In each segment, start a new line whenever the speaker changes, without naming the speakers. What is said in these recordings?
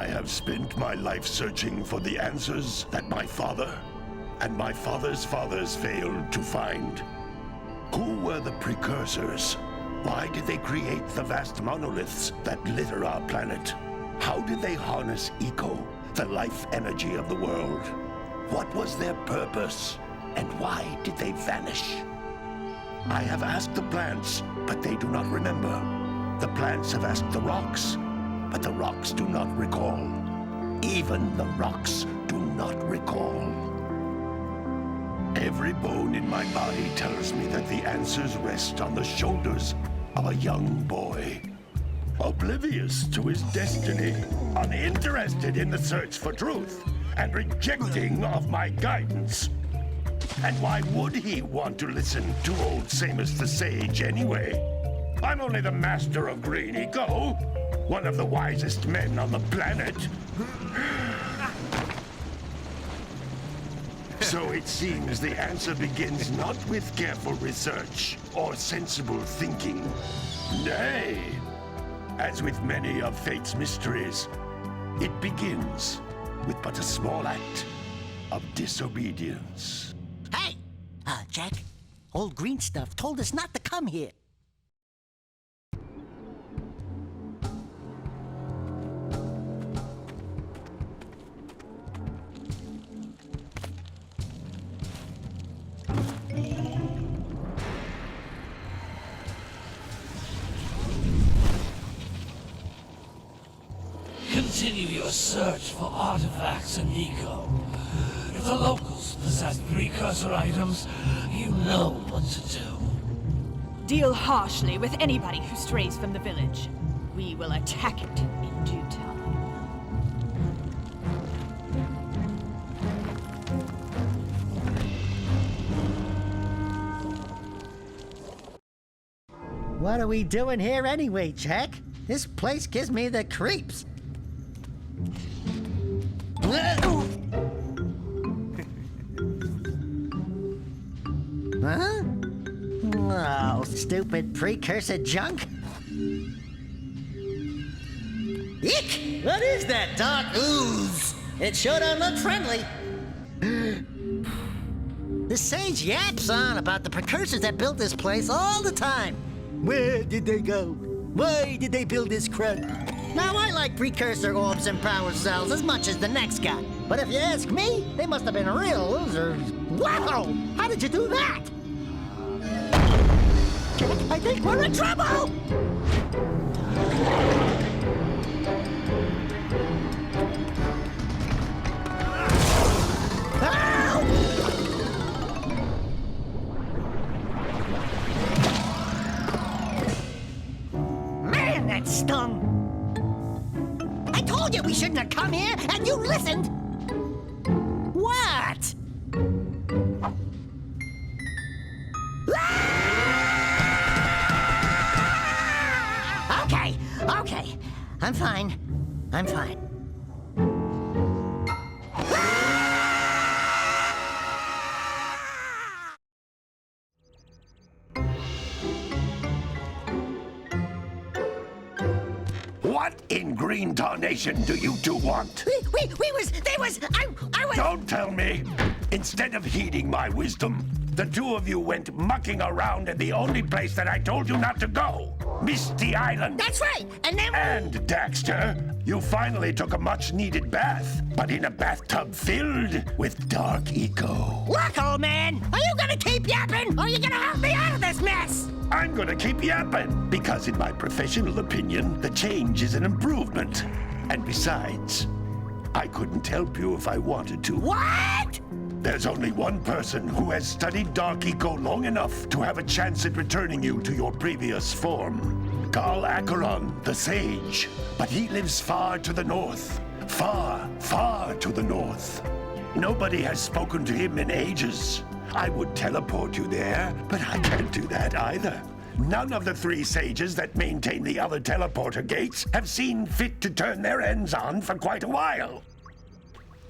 I have spent my life searching for the answers that my father and my father's fathers failed to find. Who were the precursors? Why did they create the vast monoliths that litter our planet? How did they harness eco, the life energy of the world? What was their purpose, and why did they vanish? I have asked the plants, but they do not remember. The plants have asked the rocks, but the rocks do not recall. Even the rocks do not recall. Every bone in my body tells me that the answers rest on the shoulders of a young boy. Oblivious to his destiny, uninterested in the search for truth, and rejecting of my guidance. And why would he want to listen to old Samus the Sage anyway? I'm only the master of green eco, one of the wisest men on the planet. So it seems the answer begins not with careful research or sensible thinking. Nay, as with many of fate's mysteries, it begins with but a small act of disobedience.
Hey! Jak, old green stuff told us not to come here.
Continue your search for artifacts and eco. If the locals possess precursor items, you know what to do.
Deal harshly with anybody who strays from the village. We will attack it in due time.
What are we doing here anyway, Jak? This place gives me the creeps. Huh? Oh, stupid precursor junk. Eek! What is that dark ooze? It sure don't look friendly. The sage yaps on about the precursors that built this place all the time. Where did they go? Why did they build this crap? Now, I like precursor orbs and power cells as much as the next guy. But if you ask me, they must have been real losers. Wow! How did you do that? I think we're in trouble! Man, that stung! I told you we shouldn't have come here, and you listened! What? Okay. I'm fine.
What in green tarnation do you two want?
I was...
Don't tell me! Instead of heeding my wisdom, the two of you went mucking around in the only place that I told you not to go, Misty Island.
That's right, and then...
And, Daxter, you finally took a much-needed bath, but in a bathtub filled with dark eco.
Look, old man, are you gonna keep yapping, or are you gonna help me out of this mess?
I'm gonna keep yapping, because in my professional opinion, the change is an improvement. And besides, I couldn't help you if I wanted to.
What?
There's only one person who has studied Dark Eco long enough to have a chance at returning you to your previous form. Carl Acheron, the Sage. But he lives far to the north. Far, far to the north. Nobody has spoken to him in ages. I would teleport you there, but I can't do that either. None of the three sages that maintain the other teleporter gates have seen fit to turn their ends on for quite a while.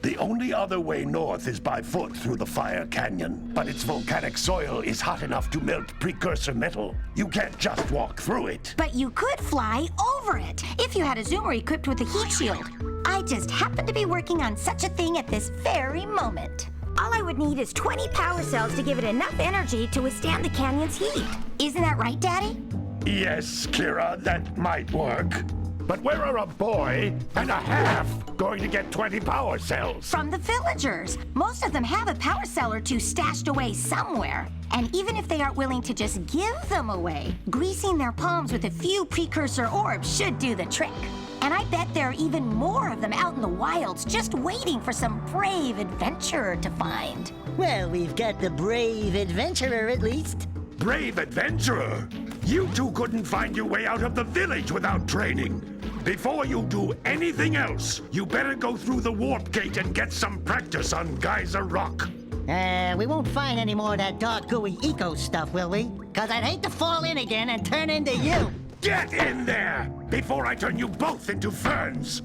The only other way north is by foot through the Fire Canyon, but its volcanic soil is hot enough to melt precursor metal. You can't just walk through it.
But you could fly over it, if you had a zoomer equipped with a heat shield. I just happen to be working on such a thing at this very moment. All I would need is 20 power cells to give it enough energy to withstand the canyon's heat. Isn't that right, Daddy?
Yes, Kira, that might work. But where are a boy and a half going to get 20 power cells?
From the villagers. Most of them have a power cell or two stashed away somewhere. And even if they aren't willing to just give them away, greasing their palms with a few precursor orbs should do the trick. And I bet there are even more of them out in the wilds just waiting for some brave adventurer to find.
Well, we've got the brave adventurer at least.
Brave adventurer! You two couldn't find your way out of the village without training. Before you do anything else, you better go through the warp gate and get some practice on Geyser Rock.
We won't find any more of that dark gooey eco stuff, will we? 'Cause I'd hate to fall in again and turn into you.
Get in there before I turn you both into ferns!